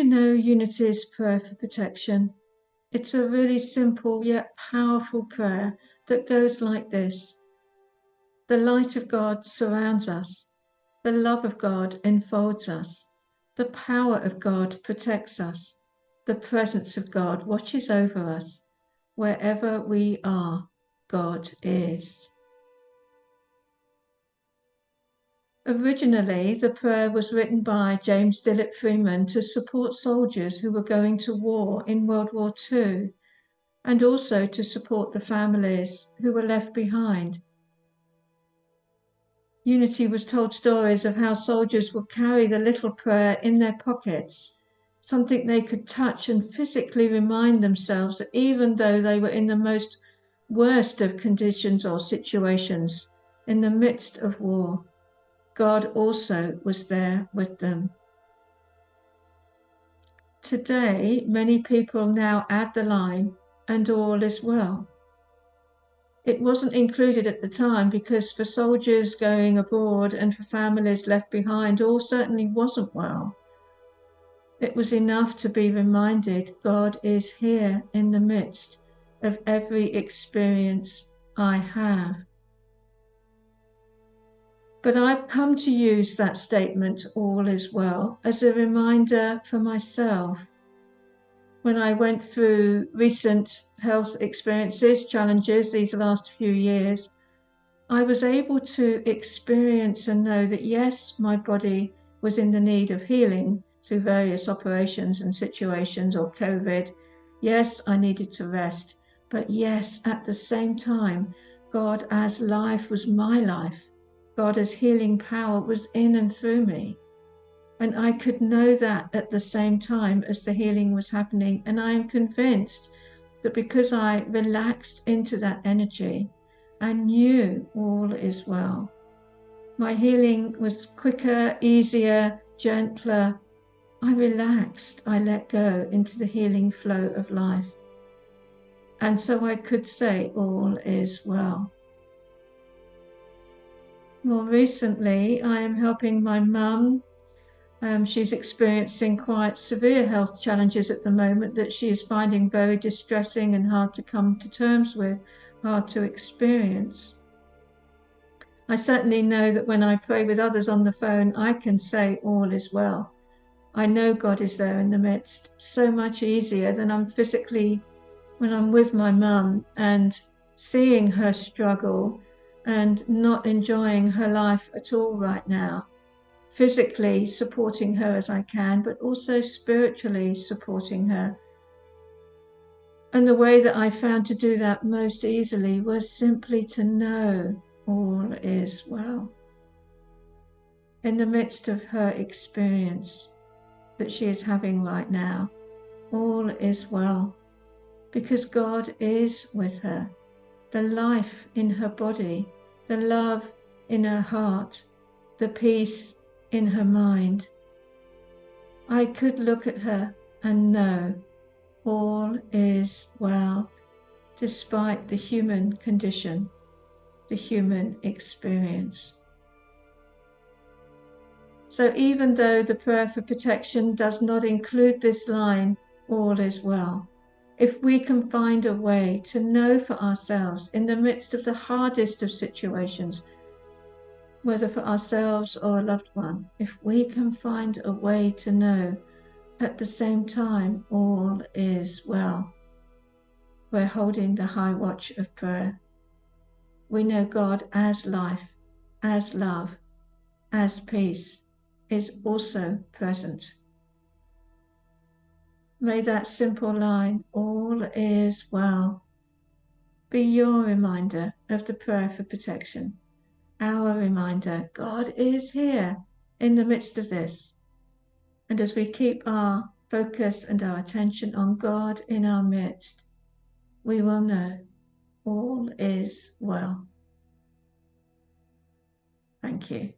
know Unity's prayer for protection? It's a really simple yet powerful prayer that goes like this. The light of God surrounds us. The love of God enfolds us. The power of God protects us. The presence of God watches over us. Wherever we are, God is. Originally, the prayer was written by James Dillett Freeman to support soldiers who were going to war in World War II, and also to support the families who were left behind. Unity was told stories of how soldiers would carry the little prayer in their pockets, something they could touch and physically remind themselves that even though they were in the most worst of conditions or situations, in the midst of war, God also was there with them. Today, many people now add the line, and all is well. It wasn't included at the time because for soldiers going abroad and for families left behind, all certainly wasn't well. It was enough to be reminded God is here in the midst of every experience I have. But I've come to use that statement, all is well, as a reminder for myself. When I went through recent health experiences, challenges these last few years, I was able to experience and know that yes, my body was in the need of healing through various operations and situations or COVID. Yes, I needed to rest. But yes, at the same time, God as life was my life. God as healing power was in and through me. And I could know that at the same time as the healing was happening. And I am convinced that because I relaxed into that energy, I knew all is well. My healing was quicker, easier, gentler. I relaxed, I let go into the healing flow of life. And so I could say all is well. More recently, I am helping my mum. She's experiencing quite severe health challenges at the moment that she is finding very distressing and hard to come to terms with, hard to experience. I certainly know that when I pray with others on the phone, I can say all is well. I know God is there in the midst, so much easier than when I'm with my mum and seeing her struggle and not enjoying her life at all right now. Physically supporting her as I can, but also spiritually supporting her. And the way that I found to do that most easily was simply to know all is well. In the midst of her experience that she is having right now, all is well, because God is with her. The life in her body, the love in her heart, the peace in her mind. I could look at her and know all is well, despite the human condition, the human experience. So even though the prayer for protection does not include this line, all is well, if we can find a way to know for ourselves in the midst of the hardest of situations, whether for ourselves or a loved one, if we can find a way to know at the same time all is well, we're holding the high watch of prayer. We know God as life, as love, as peace is also present. May that simple line, all is well, be your reminder of the prayer for protection. Our reminder, God is here in the midst of this. And as we keep our focus and our attention on God in our midst, we will know all is well. Thank you.